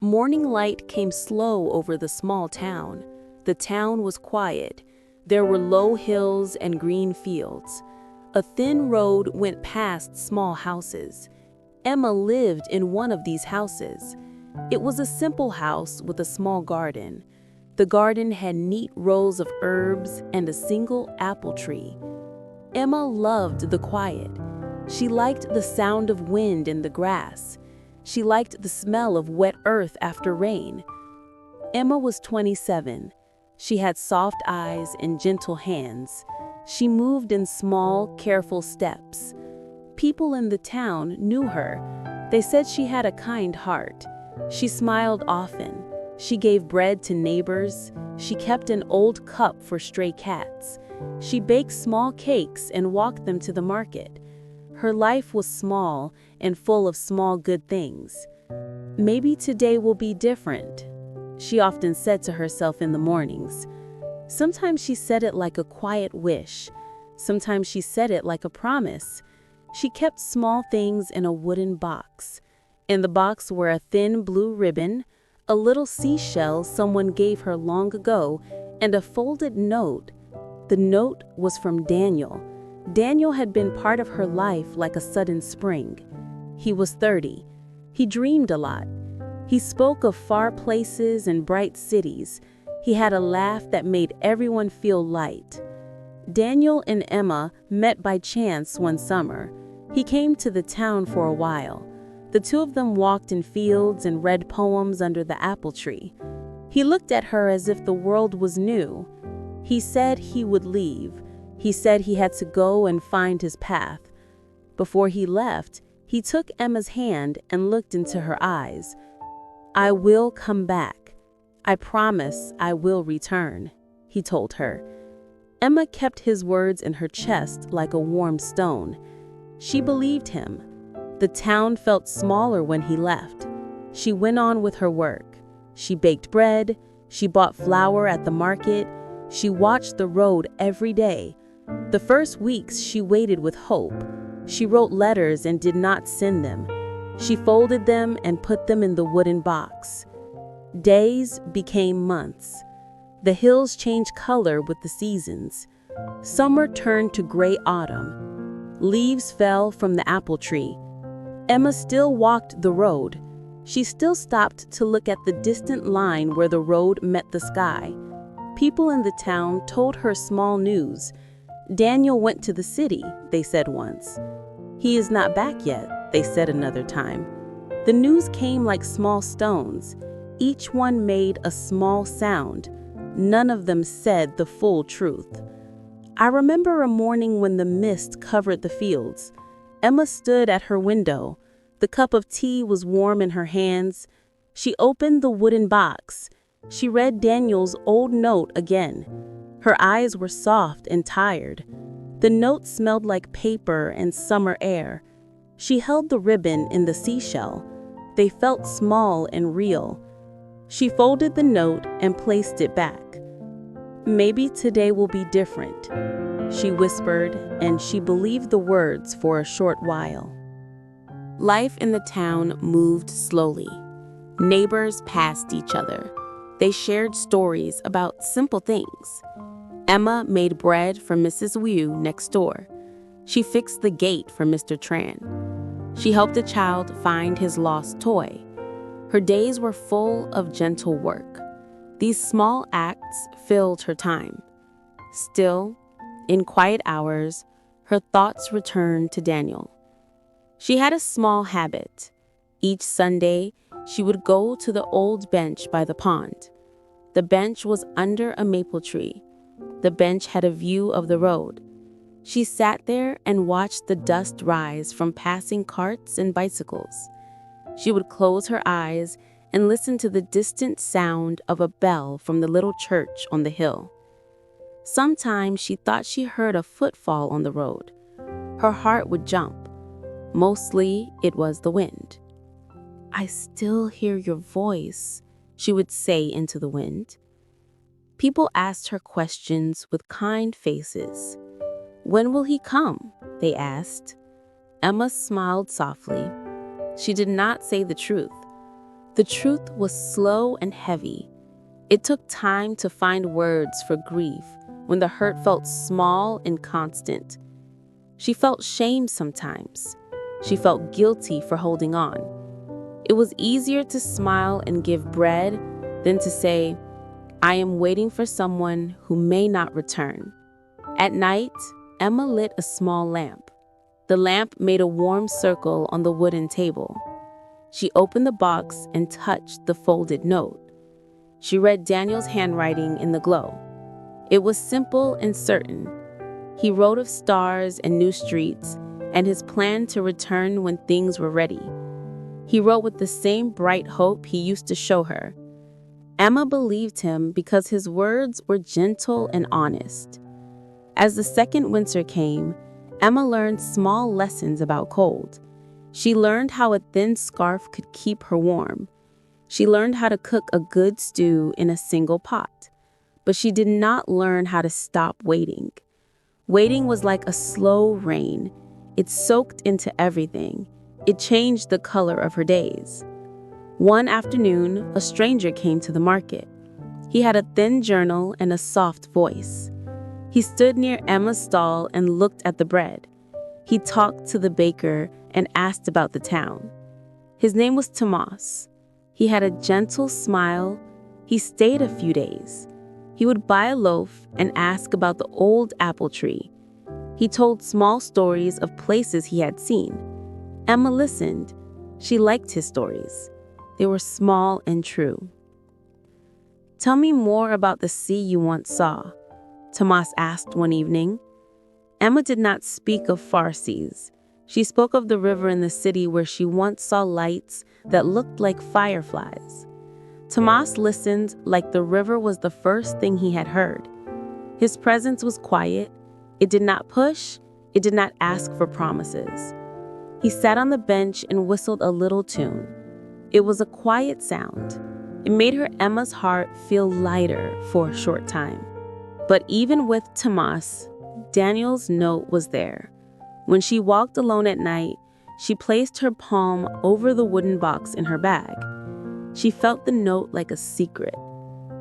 Morning light came slow over the small town. The town was quiet. There were low hills and green fields. A thin road went past small houses. Emma lived in one of these houses. It was a simple house with a small garden. The garden had neat rows of herbs and a single apple tree. Emma loved the quiet. She liked the sound of wind in the grass. She liked the smell of wet earth after rain. Emma was 27. She had soft eyes and gentle hands. She moved in small, careful steps. People in the town knew her. They said she had a kind heart. She smiled often. She gave bread to neighbors. She kept an old cup for stray cats. She baked small cakes and walked them to the market. Her life was small and full of small good things. Maybe today will be different, she often said to herself in the mornings. Sometimes she said it like a quiet wish. Sometimes she said it like a promise. She kept small things in a wooden box. In the box were a thin blue ribbon, a little seashell someone gave her long ago, and a folded note. The note was from Daniel. Daniel had been part of her life like a sudden spring. He was 30. He dreamed a lot. He spoke of far places and bright cities. He had a laugh that made everyone feel light. Daniel and Emma met by chance one summer. He came to the town for a while. The two of them walked in fields and read poems under the apple tree. He looked at her as if the world was new. He said he would leave. He said he had to go and find his path. Before he left, he took Emma's hand and looked into her eyes. "I will come back. I promise I will return," he told her. Emma kept his words in her chest like a warm stone. She believed him. The town felt smaller when he left. She went on with her work. She baked bread. She bought flour at the market. She watched the road every day. The first weeks she waited with hope. She wrote letters and did not send them. She folded them and put them in the wooden box. Days became months. The hills changed color with the seasons. Summer turned to gray autumn. Leaves fell from the apple tree. Emma still walked the road. She still stopped to look at the distant line where the road met the sky. People in the town told her small news. "Daniel went to the city," they said once. "He is not back yet," they said another time. The news came like small stones. Each one made a small sound. None of them said the full truth. I remember a morning when the mist covered the fields. Emma stood at her window. The cup of tea was warm in her hands. She opened the wooden box. She read Daniel's old note again. Her eyes were soft and tired. The note smelled like paper and summer air. She held the ribbon in the seashell. They felt small and real. She folded the note and placed it back. "Maybe today will be different," she whispered, and she believed the words for a short while. Life in the town moved slowly. Neighbors passed each other. They shared stories about simple things. Emma made bread for Mrs. Wu next door. She fixed the gate for Mr. Tran. She helped a child find his lost toy. Her days were full of gentle work. These small acts filled her time. Still, in quiet hours, her thoughts returned to Daniel. She had a small habit. Each Sunday, she would go to the old bench by the pond. The bench was under a maple tree. The bench had a view of the road. She sat there and watched the dust rise from passing carts and bicycles. She would close her eyes and listen to the distant sound of a bell from the little church on the hill. Sometimes she thought she heard a footfall on the road. Her heart would jump. Mostly, it was the wind. "I still hear your voice," she would say into the wind. People asked her questions with kind faces. "When will he come?" they asked. Emma smiled softly. She did not say the truth. The truth was slow and heavy. It took time to find words for grief when the hurt felt small and constant. She felt shame sometimes. She felt guilty for holding on. It was easier to smile and give bread than to say, "I am waiting for someone who may not return." At night, Emma lit a small lamp. The lamp made a warm circle on the wooden table. She opened the box and touched the folded note. She read Daniel's handwriting in the glow. It was simple and certain. He wrote of stars and new streets and his plan to return when things were ready. He wrote with the same bright hope he used to show her. Emma believed him because his words were gentle and honest. As the second winter came, Emma learned small lessons about cold. She learned how a thin scarf could keep her warm. She learned how to cook a good stew in a single pot. But she did not learn how to stop waiting. Waiting was like a slow rain. It soaked into everything. It changed the color of her days. One afternoon, a stranger came to the market. He had a thin journal and a soft voice. He stood near Emma's stall and looked at the bread. He talked to the baker and asked about the town. His name was Tomas. He had a gentle smile. He stayed a few days. He would buy a loaf and ask about the old apple tree. He told small stories of places he had seen. Emma listened. She liked his stories. They were small and true. "Tell me more about the sea you once saw," Tomas asked one evening. Emma did not speak of far seas. She spoke of the river in the city where she once saw lights that looked like fireflies. Tomas listened like the river was the first thing he had heard. His presence was quiet. It did not push. It did not ask for promises. He sat on the bench and whistled a little tune. It was a quiet sound. It made her Emma's heart feel lighter for a short time. But even with Tomas, Daniel's note was there. When she walked alone at night, she placed her palm over the wooden box in her bag. She felt the note like a secret.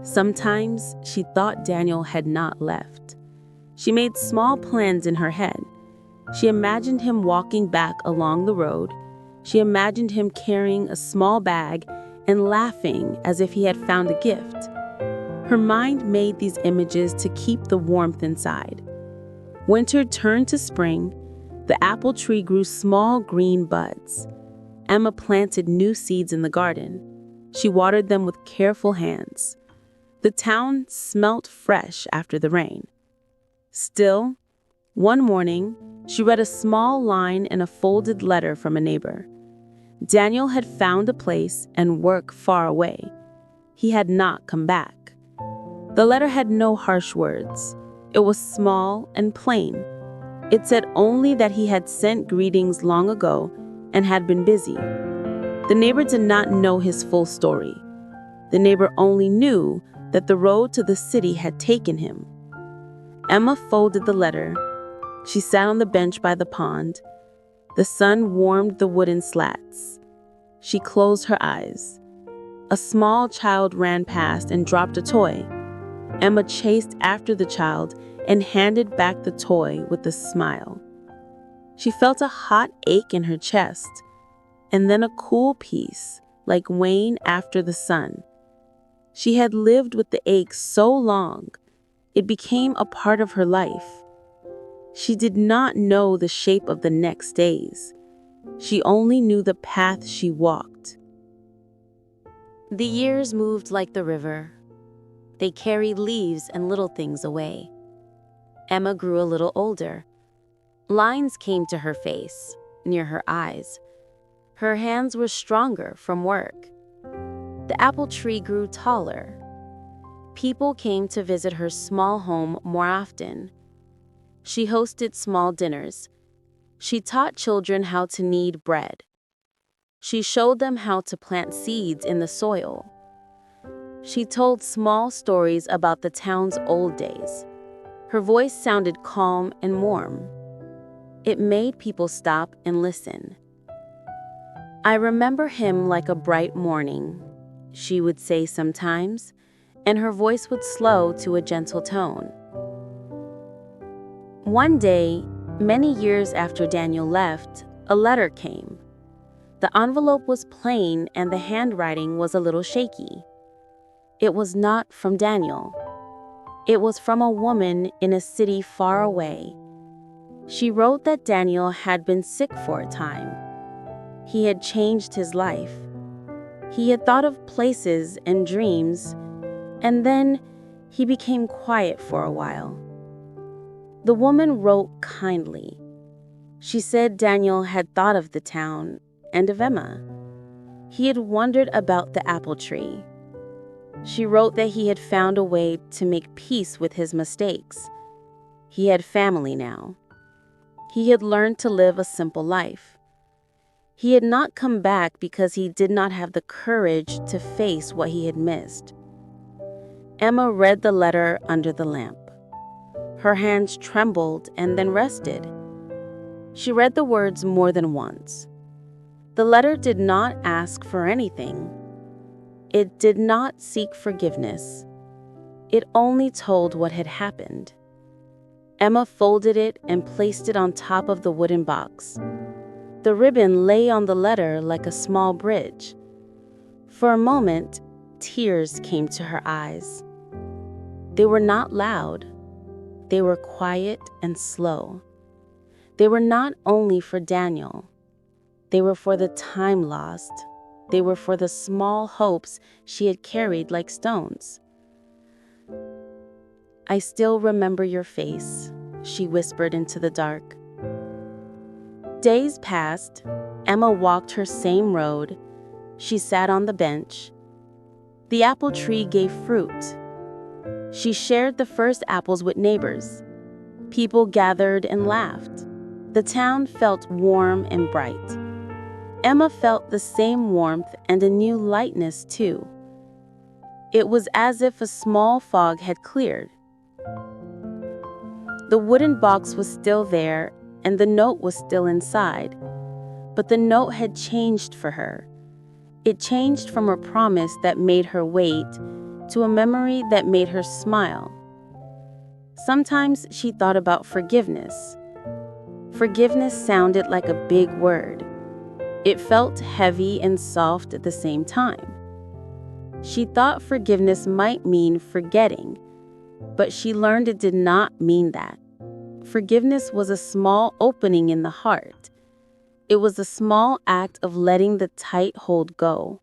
Sometimes she thought Daniel had not left. She made small plans in her head. She imagined him walking back along the road. She imagined him carrying a small bag and laughing as if he had found a gift. Her mind made these images to keep the warmth inside. Winter turned to spring. The apple tree grew small green buds. Emma planted new seeds in the garden. She watered them with careful hands. The town smelt fresh after the rain. Still, one morning, she read a small line in a folded letter from a neighbor. Daniel had found a place and work far away. He had not come back. The letter had no harsh words. It was small and plain. It said only that he had sent greetings long ago and had been busy. The neighbor did not know his full story. The neighbor only knew that the road to the city had taken him. Emma folded the letter. She sat on the bench by the pond. The sun warmed the wooden slats. She closed her eyes. A small child ran past and dropped a toy. Emma chased after the child and handed back the toy with a smile. She felt a hot ache in her chest, and then a cool peace, like wane after the sun. She had lived with the ache so long, it became a part of her life. She did not know the shape of the next days. She only knew the path she walked. The years moved like the river. They carried leaves and little things away. Emma grew a little older. Lines came to her face, near her eyes. Her hands were stronger from work. The apple tree grew taller. People came to visit her small home more often. She hosted small dinners. She taught children how to knead bread. She showed them how to plant seeds in the soil. She told small stories about the town's old days. Her voice sounded calm and warm. It made people stop and listen. I remember him like a bright morning. she would say sometimes, and her voice would slow to a gentle tone. One day, many years after Daniel left, a letter came. The envelope was plain and the handwriting was a little shaky. It was not from Daniel. It was from a woman in a city far away. She wrote that Daniel had been sick for a time. He had changed his life. He had thought of places and dreams, and then he became quiet for a while. The woman wrote kindly. She said Daniel had thought of the town and of Emma. He had wondered about the apple tree. She wrote that he had found a way to make peace with his mistakes. He had family now. He had learned to live a simple life. He had not come back because he did not have the courage to face what he had missed. Emma read the letter under the lamp. Her hands trembled and then rested. She read the words more than once. The letter did not ask for anything. It did not seek forgiveness. It only told what had happened. Emma folded it and placed it on top of the wooden box. The ribbon lay on the letter like a small bridge. For a moment, tears came to her eyes. They were not loud. They were quiet and slow. They were not only for Daniel. They were for the time lost. They were for the small hopes she had carried like stones. "I still remember your face," she whispered into the dark. Days passed. Emma walked her same road. She sat on the bench. The apple tree gave fruit. She shared the first apples with neighbors. People gathered and laughed. The town felt warm and bright. Emma felt the same warmth and a new lightness too. It was as if a small fog had cleared. The wooden box was still there, and the note was still inside. But the note had changed for her. It changed from a promise that made her wait to a memory that made her smile. Sometimes she thought about forgiveness. Forgiveness sounded like a big word. It felt heavy and soft at the same time. She thought forgiveness might mean forgetting, but she learned it did not mean that. Forgiveness was a small opening in the heart. It was a small act of letting the tight hold go.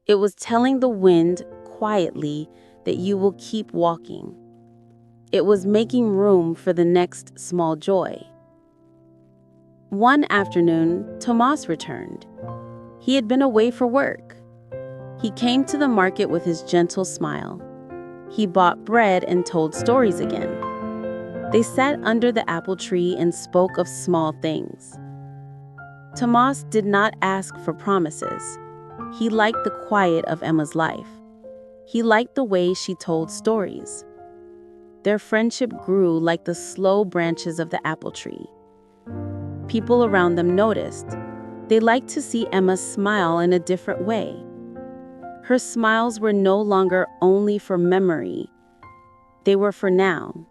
It was telling the wind quietly that you will keep walking. It was making room for the next small joy. One afternoon, Tomas returned. He had been away for work. He came to the market with his gentle smile. He bought bread and told stories again. They sat under the apple tree and spoke of small things. Tomas did not ask for promises. He liked the quiet of Emma's life. He liked the way she told stories. Their friendship grew like the slow branches of the apple tree. People around them noticed. They liked to see Emma smile in a different way. Her smiles were no longer only for memory. They were for now.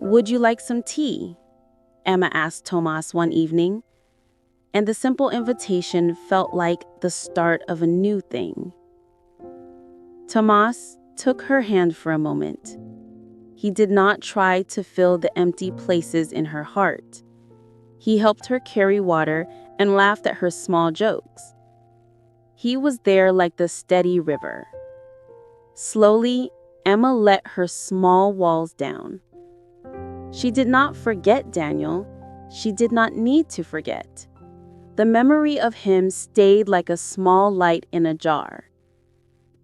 "Would you like some tea?" Emma asked Tomas one evening, and the simple invitation felt like the start of a new thing. Tomas took her hand for a moment. He did not try to fill the empty places in her heart. He helped her carry water and laughed at her small jokes. He was there like the steady river. Slowly, Emma let her small walls down. She did not forget Daniel. She did not need to forget. The memory of him stayed like a small light in a jar.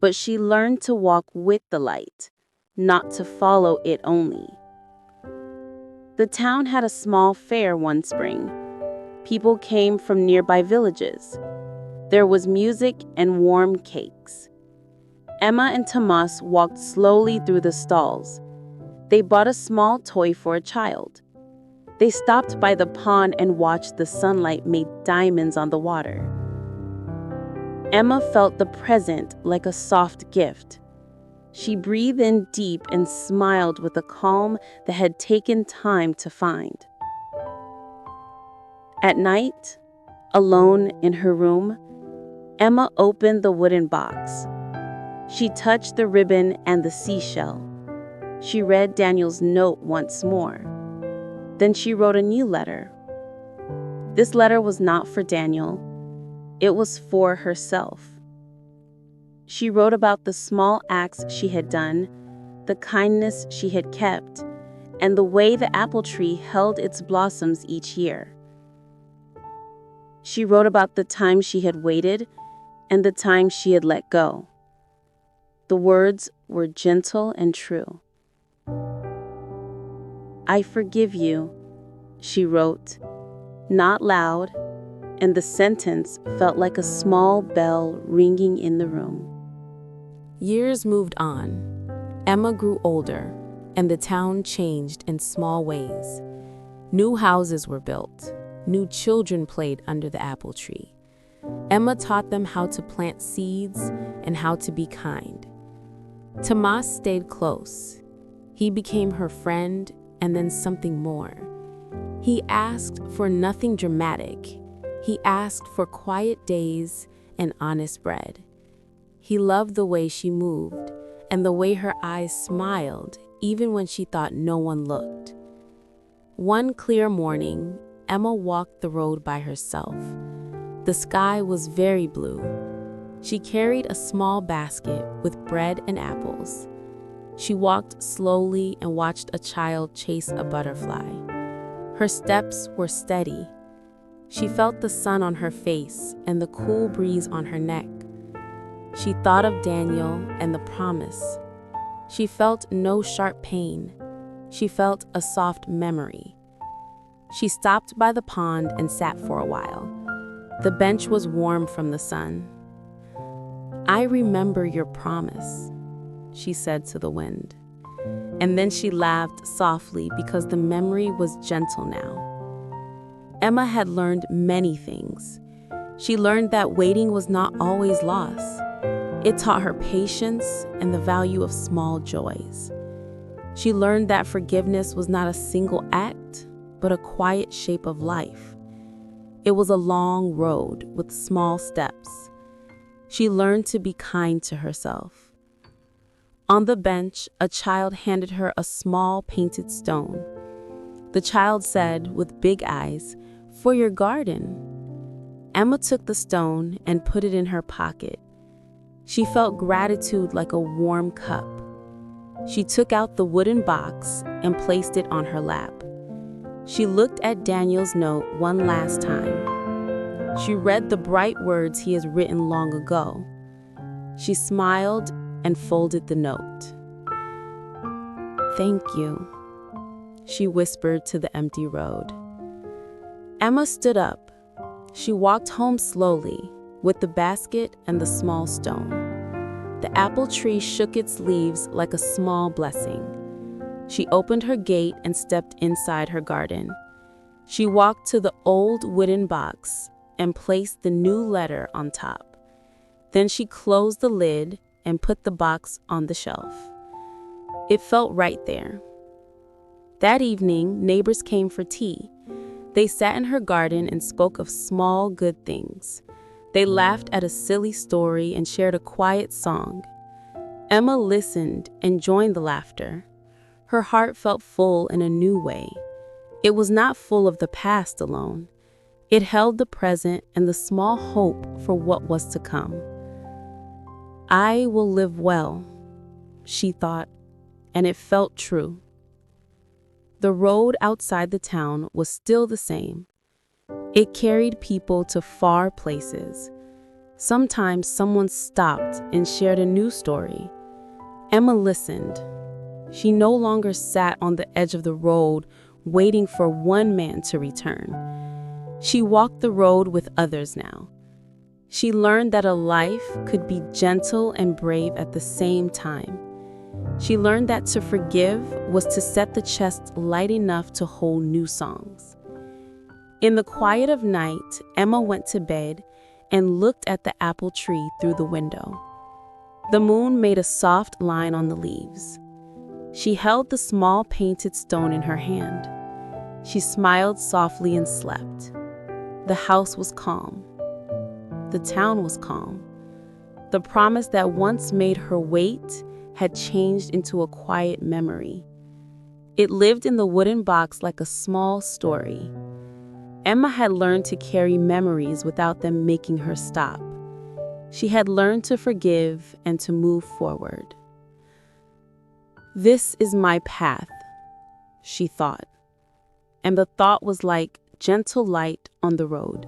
But she learned to walk with the light, not to follow it only. The town had a small fair one spring. People came from nearby villages. There was music and warm cakes. Emma and Tomas walked slowly through the stalls. They bought a small toy for a child. They stopped by the pond and watched the sunlight make diamonds on the water. Emma felt the present like a soft gift. She breathed in deep and smiled with a calm that had taken time to find. At night, alone in her room, Emma opened the wooden box. She touched the ribbon and the seashell. She read Daniel's note once more. Then she wrote a new letter. This letter was not for Daniel. It was for herself. She wrote about the small acts she had done, the kindness she had kept, and the way the apple tree held its blossoms each year. She wrote about the time she had waited and the time she had let go. The words were gentle and true. "I forgive you," she wrote, not loud, and the sentence felt like a small bell ringing in the room. Years moved on. Emma grew older, and the town changed in small ways. New houses were built. New children played under the apple tree. Emma taught them how to plant seeds and how to be kind. Tomas stayed close. He became her friend and then something more. He asked for nothing dramatic. He asked for quiet days and honest bread. He loved the way she moved and the way her eyes smiled even when she thought no one looked. One clear morning, Emma walked the road by herself. The sky was very blue. She carried a small basket with bread and apples. She walked slowly and watched a child chase a butterfly. Her steps were steady. She felt the sun on her face and the cool breeze on her neck. She thought of Daniel and the promise. She felt no sharp pain. She felt a soft memory. She stopped by the pond and sat for a while. The bench was warm from the sun. "I remember your promise," she said to the wind. And then she laughed softly because the memory was gentle now. Emma had learned many things. She learned that waiting was not always loss. It taught her patience and the value of small joys. She learned that forgiveness was not a single act, but a quiet shape of life. It was a long road with small steps. She learned to be kind to herself. On the bench, a child handed her a small painted stone. The child said, with big eyes, "For your garden." Emma took the stone and put it in her pocket. She felt gratitude like a warm cup. She took out the wooden box and placed it on her lap. She looked at Daniel's note one last time. She read the bright words he has written long ago. She smiled and folded the note. "Thank you," she whispered to the empty road. Emma stood up. She walked home slowly, with the basket and the small stone. The apple tree shook its leaves like a small blessing. She opened her gate and stepped inside her garden. She walked to the old wooden box and placed the new letter on top. Then she closed the lid and put the box on the shelf. It felt right there. That evening, neighbors came for tea. They sat in her garden and spoke of small good things. They laughed at a silly story and shared a quiet song. Emma listened and joined the laughter. Her heart felt full in a new way. It was not full of the past alone. It held the present and the small hope for what was to come. "I will live well," she thought, and it felt true. The road outside the town was still the same. It carried people to far places. Sometimes someone stopped and shared a new story. Emma listened. She no longer sat on the edge of the road waiting for one man to return. She walked the road with others now. She learned that a life could be gentle and brave at the same time. She learned that to forgive was to set the chest light enough to hold new songs. In the quiet of night, Emma went to bed, and looked at the apple tree through the window. The moon made a soft line on the leaves. She held the small painted stone in her hand. She smiled softly and slept. The house was calm. The town was calm. The promise that once made her wait had changed into a quiet memory. It lived in the wooden box like a small story. Emma had learned to carry memories without them making her stop. She had learned to forgive and to move forward. "This is my path," she thought, and the thought was like gentle light on the road.